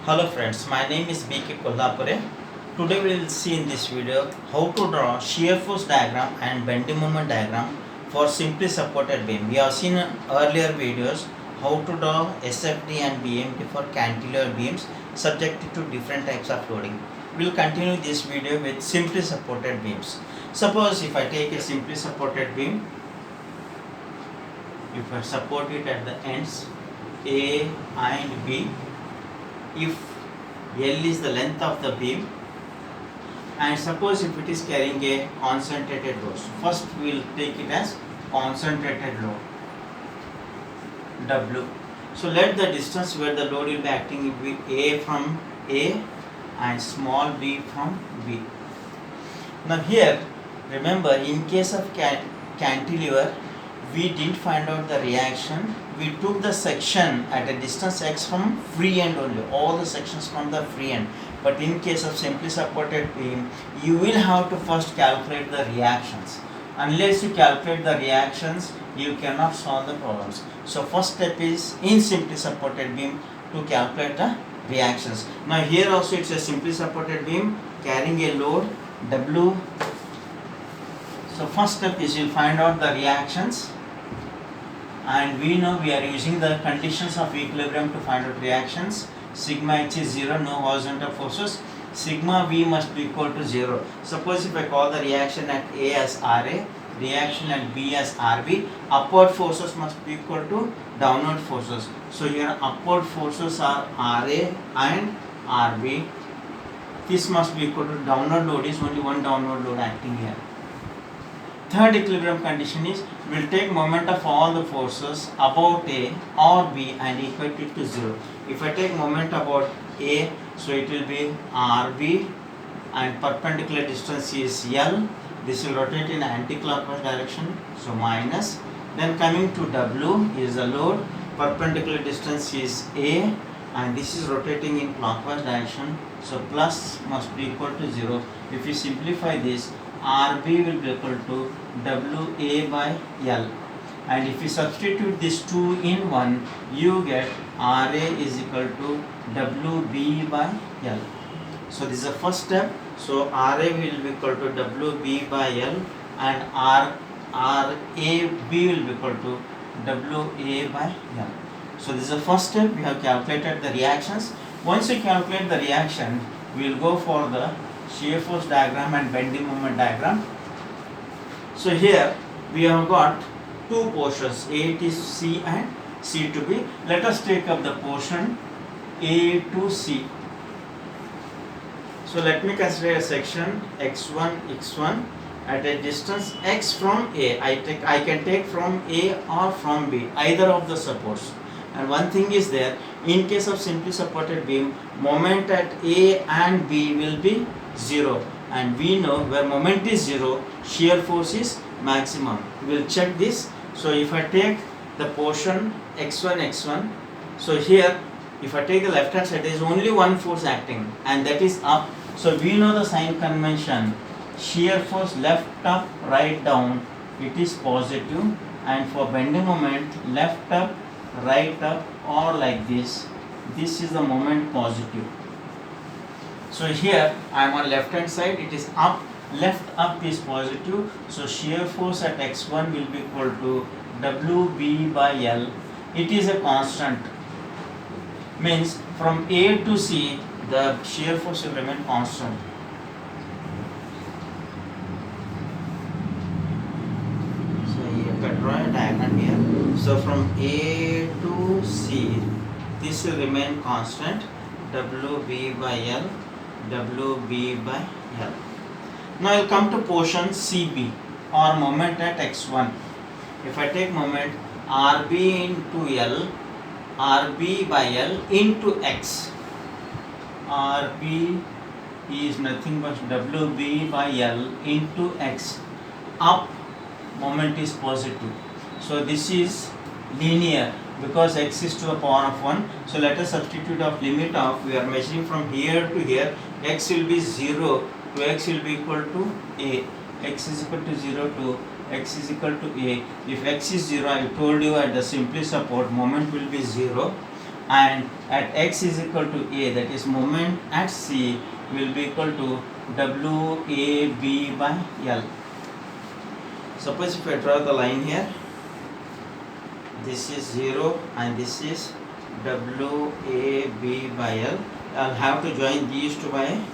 Hello friends, my name is BK Kollapure. Today we will see in this video how to draw shear force diagram and bending moment diagram for simply supported beam. We have seen in earlier videos how to draw SFD and BMD for cantilever beams subjected to different types of loading. We will continue this video with simply supported beams. Suppose if I take a simply supported beam, if I support it at the ends A and B, if L is the length of the beam, and suppose if it is carrying a concentrated load. So first we will take it as concentrated load W. So let the distance where the load will be acting will be A from A and small b from B. Now here remember, in case of cantilever we didn't find out the reaction. We took the section at a distance x from free end only, all the sections from the free end. But in case of simply supported beam, you will have to first calculate the reactions. Unless you calculate the reactions, you cannot solve the problems. So first step is in simply supported beam to calculate the reactions. Now here also it's a simply supported beam carrying a load W. So first step is you find out the reactions, and we know we are using the conditions of equilibrium to find out reactions. Sigma h is 0, no horizontal forces. Sigma v must be equal to 0. Suppose if I call the reaction at A as Ra, reaction at B as Rb, upward forces must be equal to downward forces. So here upward forces are Ra and Rb. This must be equal to downward load is only one downward load acting here. Third equilibrium condition is we will take moment of all the forces about A or B and equate it to 0. If I take moment about A, so it will be Rb and perpendicular distance is L. This will rotate in anti-clockwise direction, so minus. Then coming to W is the load, perpendicular distance is A and this is rotating in clockwise direction, so plus must be equal to 0. If you simplify this, Rb will be equal to Wa by L, and if you substitute this 2 in 1, you get Ra is equal to Wb by L. So this is the first step. So Ra will be equal to Wb by L and Rab will be equal to Wa by L. So this is the first step. We have calculated the reactions. Once you calculate the reaction, we will go for the shear force diagram and bending moment diagram. So here we have got two portions, A to C and C to B. Let us take up the portion A to C. So let me consider a section x1 x1 at a distance x from A. I can take from A or from B, either of the supports. And one thing is there, in case of simply supported beam, moment at A and B will be 0, and we know where moment is 0, shear force is maximum. We will check this. So if I take the portion x1 x1, so here if I take the left hand side, there is only one force acting and that is up. So we know the sign convention, shear force left up right down, it is positive, and for bending moment left up right up or like this is the moment positive. So here I am on left hand side, it is up, left up is positive, so shear force at x1 will be equal to Wb by L. It is a constant, means from A to C the shear force will remain constant. So you can draw a diagram here. So from A to C this will remain constant, Wb by L, Wb by L. Now I will come to portion Cb or moment at x1. If I take moment Rb into L, Rb by L into x, Rb is nothing but Wb by L into x. Up moment is positive. So this is linear because x is to the power of 1. So let us substitute of limit of, we are measuring from here to here, x will be 0 to x will be equal to A. X is equal to 0 to x is equal to A. If x is 0, I told you at the simply support moment will be 0, and at x is equal to a, that is moment at C will be equal to WAB by L. Suppose if I draw the line here, this is 0 and this is WAB by L. I'll have to join these two by a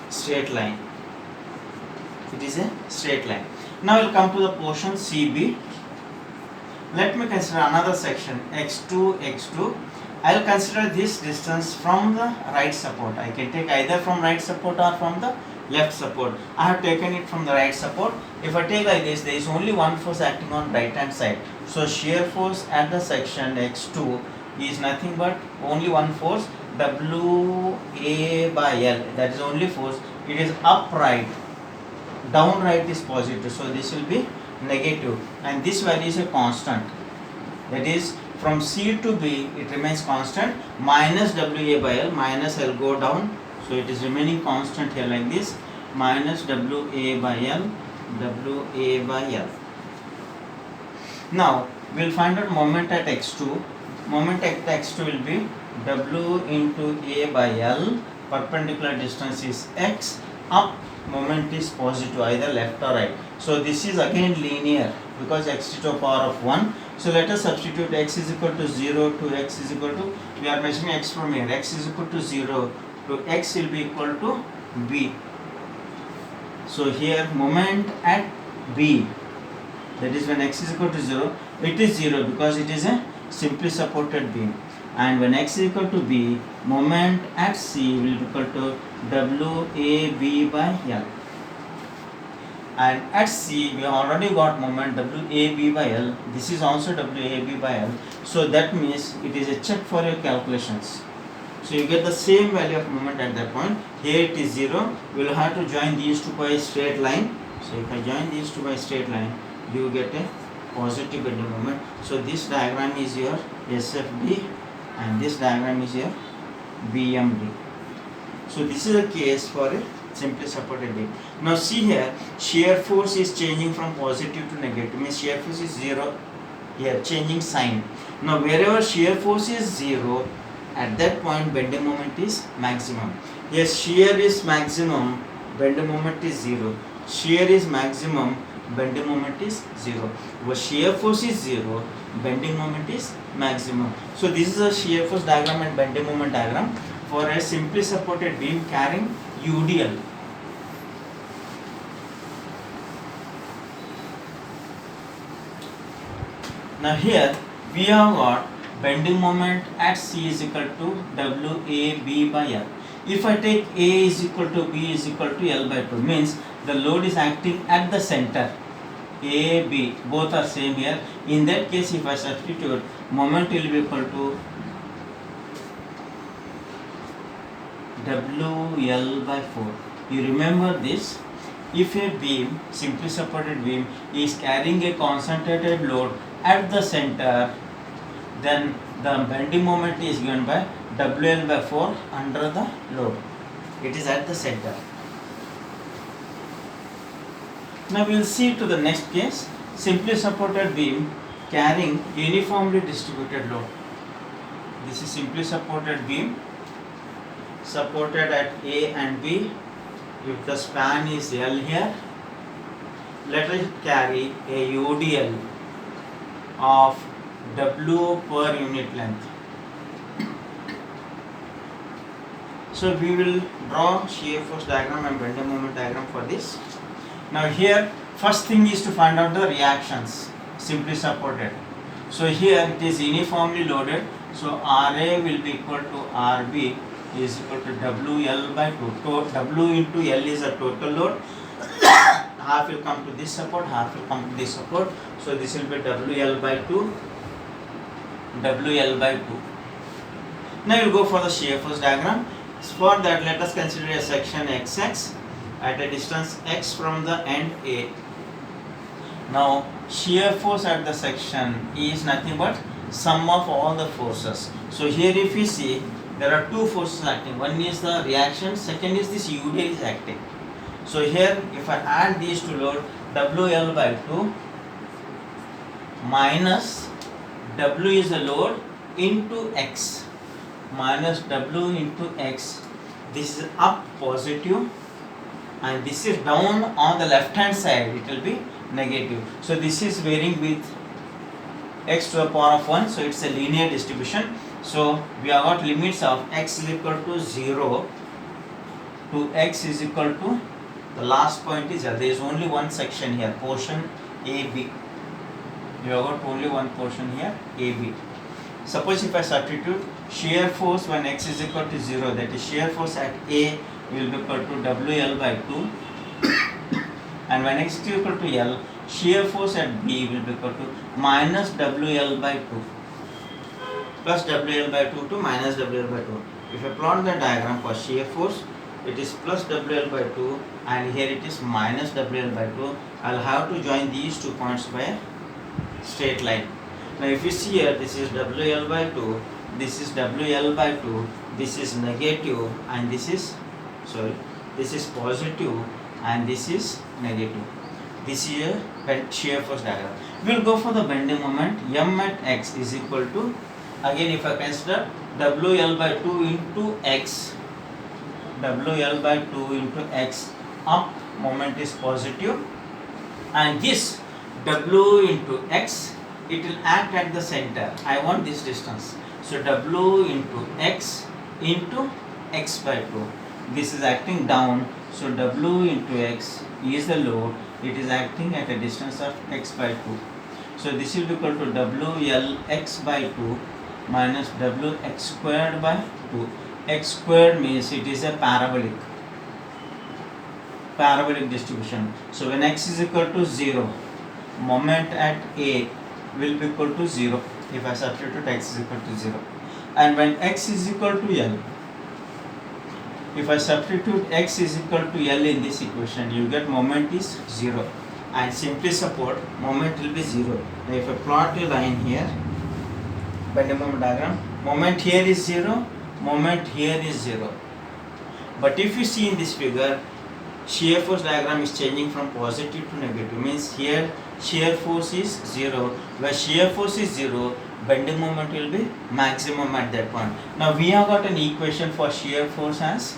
straight line. It is a straight line. Now we'll come to the portion CB. Let me consider another section x2, x2. I will consider this distance from the right support. I can take either from right support or from the left support. I have taken it from the right support. If I take like this, there is only one force acting on right hand side. So shear force at the section x2 is nothing but only one force, WA by L. That is only force. It is upright. Down right is positive. So this will be negative. And this value is a constant. That is from C to B it remains constant, minus WA by L, minus L go down, so it is remaining constant here like this, minus WA by L, WA by L. Now we will find out moment at x2. Moment at x2 will be W into A by L, perpendicular distance is x, up moment is positive either left or right. So this is again linear because x to the power of 1. So let us substitute x is equal to 0 to x is equal to, we are measuring x from here, x is equal to 0 to x will be equal to B. So here moment at B, that is when x is equal to 0, it is 0 because it is a simply supported beam. And when x is equal to B, moment at C will be equal to WAB by L. And at C we already got moment WAB by L. This is also WAB by L. So that means it is a check for your calculations. So you get the same value of moment at that point. Here it is 0. We will have to join these two by a straight line. So if I join these two by a straight line, you get a positive bending moment. So this diagram is your SFB and this diagram is your BMD. So this is a case for a simply supported beam. Now see here, shear force is changing from positive to negative, means shear force is 0 here, changing sign. Now wherever shear force is 0, at that point bending moment is maximum. Yes, shear is maximum, bending moment is 0. Shear is maximum, bending moment is 0. Where shear force is 0, bending moment is maximum. So this is a shear force diagram and bending moment diagram for a simply supported beam carrying UDL. Now here we have got bending moment at C is equal to WAB by L. If I take A is equal to B is equal to L by 2, means the load is acting at the center. A, B, both are same here. In that case, if I substitute, moment will be equal to WL by 4. You remember this. If a beam, simply supported beam, is carrying a concentrated load at the center, then the bending moment is given by WL by 4 under the load. It is at the center. Now we will see to the next case, simply supported beam carrying uniformly distributed load. This is simply supported beam supported at A and B. If the span is L here, let it carry a UDL of W per unit length. So we will draw shear force diagram and bending moment diagram for this. Now here first thing is to find out the reactions simply supported. So here it is uniformly loaded, so RA will be equal to RB is equal to WL by 2. W into L is a total load. Half will come to this support, half will come to this support. So this will be WL by 2, WL by 2. Now you will go for the shear force diagram. For that, let us consider a section XX at a distance x from the end A. Now shear force at the section is nothing but sum of all the forces. So here if you see, there are two forces acting. One is the reaction, second is this UDL is acting. So here if I add these two load, WL by 2 minus W is the load into x minus w into x. This is up positive and this is down on the left hand side, it will be negative. So this is varying with x to the power of 1, so it's a linear distribution. So we have got limits of x is equal to 0 to x is equal to, the last point is there is only one section here, portion AB. You have got only one portion here, AB. Suppose if I substitute shear force when x is equal to 0, that is shear force at A will be equal to WL by 2, and when x is equal to L, shear force at B will be equal to minus WL by 2, plus WL by 2 to minus WL by 2. If I plot the diagram for shear force, it is plus WL by 2 and here it is minus WL by 2. I will have to join these 2 points by a straight line. Now if you see here, this is WL by 2, this is WL by 2, this is negative and this is positive and this is negative. This is a shear force diagram. We will go for the bending moment. M at x is equal to, again if I consider WL by 2 into x, WL by 2 into x, up moment is positive and this W into x, it will act at the center. I want this distance. So W into x by 2. This is acting down. So W into x is the load. It is acting at a distance of x by 2. So this will be equal to WL x by 2 minus WX squared by 2. X squared means it is a parabolic distribution. So when x is equal to 0, moment at A will be equal to 0 if I substitute x is equal to 0. And when x is equal to L, if I substitute x is equal to L in this equation, you get moment is 0 and simply support moment will be 0. Now if I plot a line here, bending moment diagram, moment here is 0, moment here is 0. But if you see in this figure, shear force diagram is changing from positive to negative, means here shear force is 0. Where shear force is 0, bending moment will be maximum at that point. Now we have got an equation for shear force as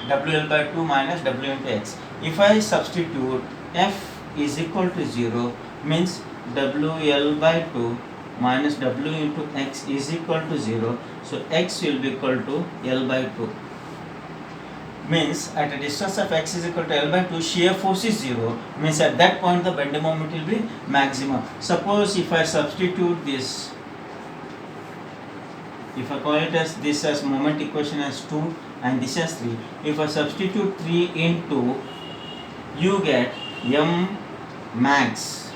WL by 2 minus W into x. If I substitute F is equal to 0, means WL by 2 minus W into x is equal to 0. So x will be equal to L by 2. Means at a distance of x is equal to L by 2, shear force is 0, means at that point the bending moment will be maximum. Suppose if I substitute this, if I call it as this as moment equation as 2 and this as 3, if I substitute 3 into, you get M max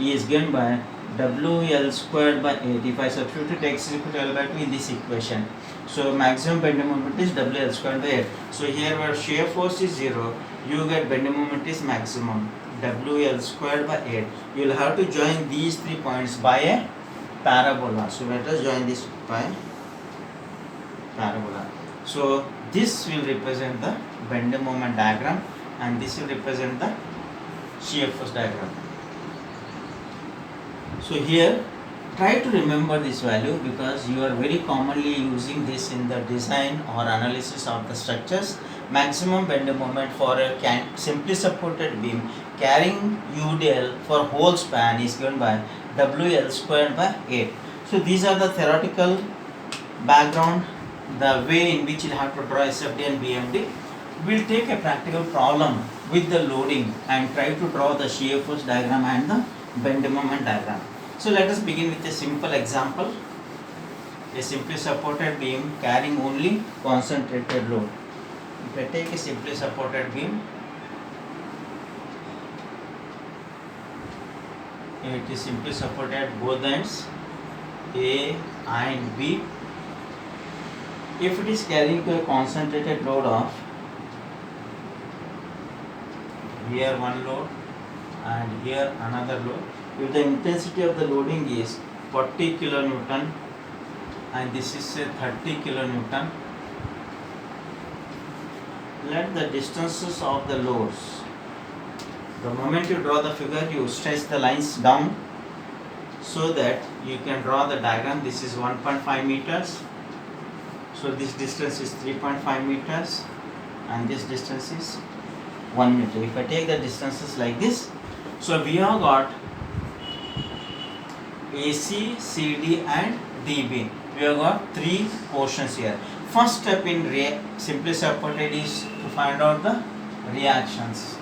is given by WL squared by 8. If I substitute x is equal to L by 2 in this equation, so maximum bending moment is WL squared by 8. So here where shear force is 0, you get bending moment is maximum WL squared by 8. You will have to join these 3 points by a parabola. So let us join this by parabola. So this will represent the bending moment diagram and this will represent the shear force diagram. So here try to remember this value because you are very commonly using this in the design or analysis of the structures. Maximum bending moment for a simply supported beam carrying UDL for whole span is given by WL squared by 8. So these are the theoretical background, the way in which you have to draw SFD and BMD. We will take a practical problem with the loading and try to draw the shear force diagram and the bending moment diagram. So let us begin with a simple example. A simply supported beam carrying only concentrated load. If I take a simply supported beam, it is simply supported at both ends A and B. If it is carrying a concentrated load of here one load and here another load, if the intensity of the loading is 40 kilonewton and this is say 30 kilonewton, let the distances of the loads, the moment you draw the figure you stretch the lines down so that you can draw the diagram. This is 1.5 meters. So this distance is 3.5 meters and this distance is 1 meter. If I take the distances like this, so we have got AC, CD and DB. We have got 3 portions here. First step in simply supported is to find out the reactions.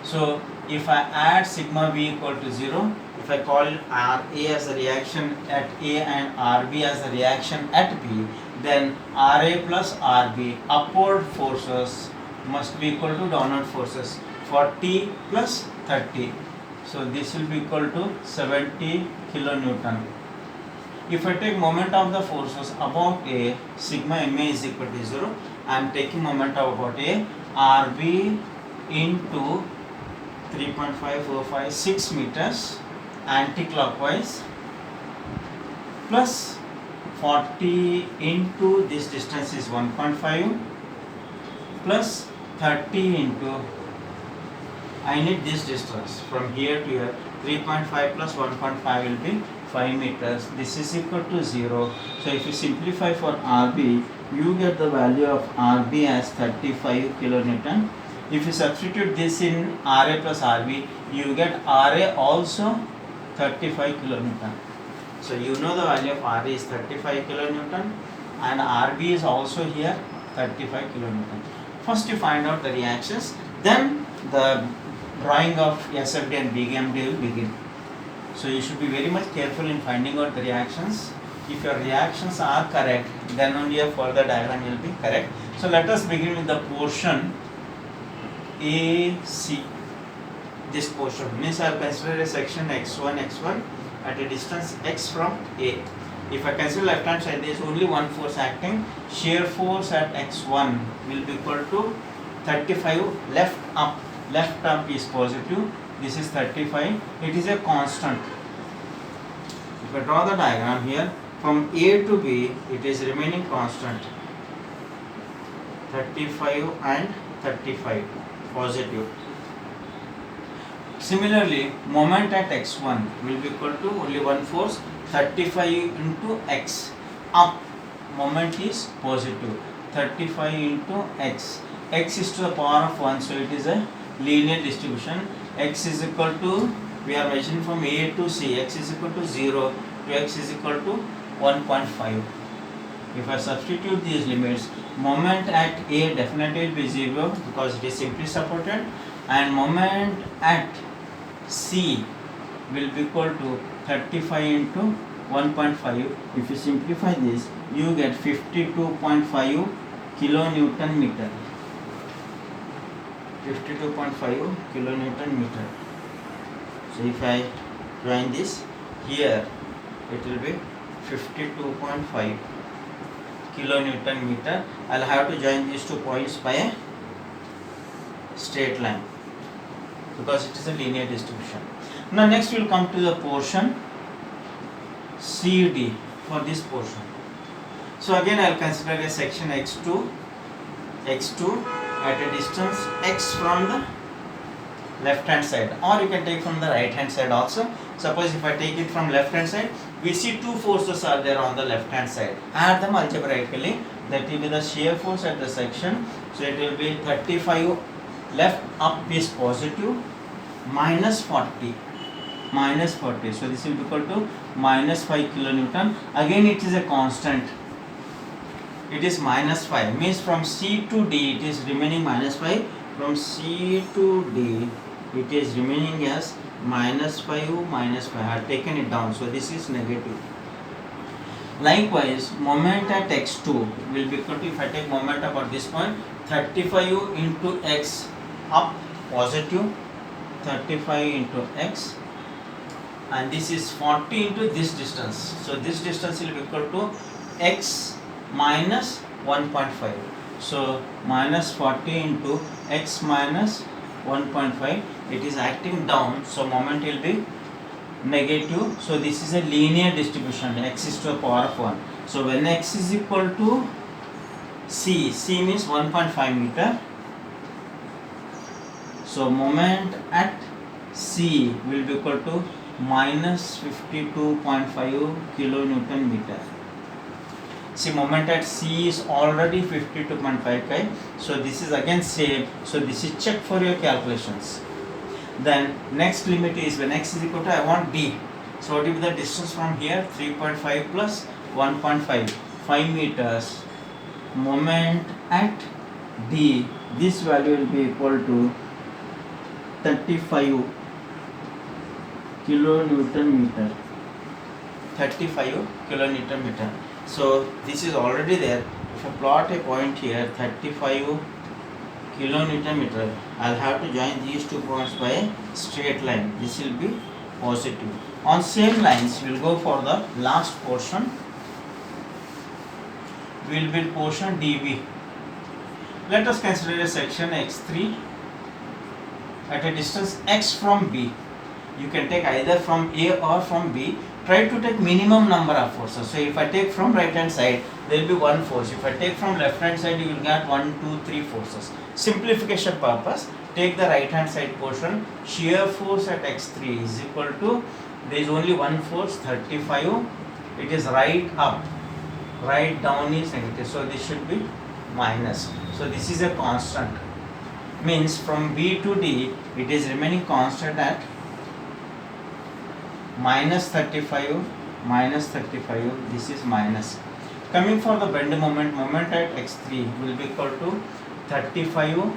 So if I add sigma V equal to 0, if I call RA as a reaction at A and RB as a reaction at B, then RA plus RB upward forces must be equal to downward forces 40 plus 30. So this will be equal to 70 kilonewton. If I take moment of the forces about A, sigma MA is equal to 0. I am taking moment of about A, RB into 3.546 meters anti-clockwise plus 40 into this distance is 1.5 plus 30 into, I need this distance from here to here, 3.5 plus 1.5 will be 5 meters. This is equal to 0. So if you simplify for RB, you get the value of RB as 35 kilonewton. If you substitute this in RA plus RB, you get RA also 35 kilonewton. So you know the value of RA is 35 kilonewton and RB is also here 35 kilonewton. First you find out the reactions, then the drawing of SFD and BMD will begin. So you should be very much careful in finding out the reactions. If your reactions are correct, then only a further diagram will be correct. So let us begin with the portion AC. This portion means I have considered a section x1 at a distance x from A. If I consider left hand side, there is only one force acting. Shear force at x1 will be equal to 35 left up. Left up is positive. This is 35. It is a constant. If I draw the diagram here, from A to B, it is remaining constant. 35 and 35 positive. Similarly, moment at x1 will be equal to only one force, 35 into x. Up, moment is positive, 35 into x. X is to the power of 1, so it is a linear distribution. X is equal to, we are measuring from A to C, x is equal to 0 to x is equal to 1.5. If I substitute these limits, moment at A definitely will be 0 because it is simply supported, and moment at C will be equal to 35 into 1.5. If you simplify this, you get 52.5 kilonewton meter. 52.5 kilonewton meter. So if I join this here, it will be 52.5 kilonewton meter. I'll have to join these 2 points by a straight line because it is a linear distribution. Now next we will come to the portion CD for this portion. So again I will consider a section x2 at a distance x from the left hand side, or you can take from the right hand side also. Suppose if I take it from left hand side, we see 2 forces are there on the left hand side. Add them algebraically. That will be the shear force at the section. So it will be 35 left up is positive minus 40. So this will be equal to minus 5 kilonewton. Again it is a constant. It is minus 5. Means from C to D it is remaining minus 5. From C to D it is remaining as minus 5. I have taken it down. So this is negative. Likewise, moment at x2 will be equal to, if I take moment about this point, 35 into x up positive, 35 into x, and this is 40 into this distance. So this distance will be equal to x minus 1.5. So minus 40 into x minus 1.5. It is acting down, so moment will be negative. So this is a linear distribution, x is to the power of 1. So when x is equal to c means 1.5 meter. So moment at c will be equal to minus 52.5 kilonewton meter. See, moment at C is already 52.5 K. So this is again same. So this is check for your calculations. Then next limit is when x is equal to, I want D. So what will be the distance from here? 3.5 plus 1.5, 5 meters. Moment at D, this value will be equal to 35 kilonewton meter. 35 kilonewton meter. So this is already there. If I plot a point here, 35 kilonewton meter, I'll have to join these two points by a straight line. This will be positive. On same lines, we will go for the last portion. We will build portion DB. Let us consider a section x3 at a distance x from B. You can take either from A or from B. Try to take minimum number of forces. So if I take from right hand side, there will be one force. If I take from left hand side, you will get 1, 2, 3 forces. Simplification purpose, take the right hand side portion. Shear force at x3 is equal to, there is only one force, 35. It is right up, right down is negative. So this should be minus. So this is a constant. Means from B to D, it is remaining constant at minus 35, this is minus. Coming for the bend moment, moment at x3 will be equal to 35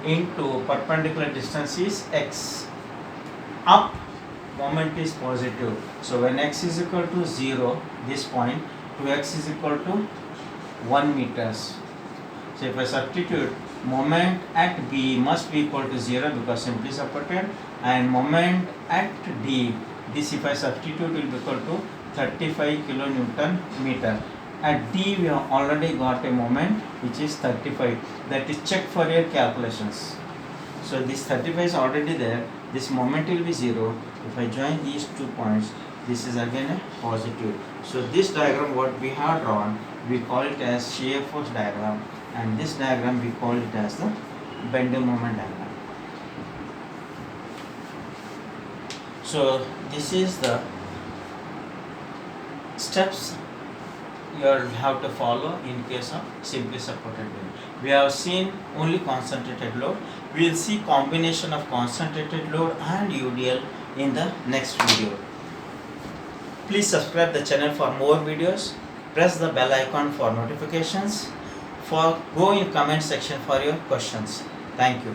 into perpendicular distance is x. Up, moment is positive. So when x is equal to 0, this point, to x is equal to 1 meters. So if I substitute, moment at B must be equal to 0 because simply supported, and moment at D, this if I substitute will be equal to 35 kilonewton meter. At D we have already got a moment which is 35. That is check for your calculations. So this 35 is already there. This moment will be 0. If I join these 2 points, this is again a positive. So this diagram what we have drawn, we call it as shear force diagram, and this diagram we call it as the bending moment diagram. So this is the steps you will have to follow in case of simply supported load. We have seen only concentrated load. We will see combination of concentrated load and UDL in the next video. Please subscribe the channel for more videos. Press the bell icon for notifications. Go in comment section for your questions. Thank you.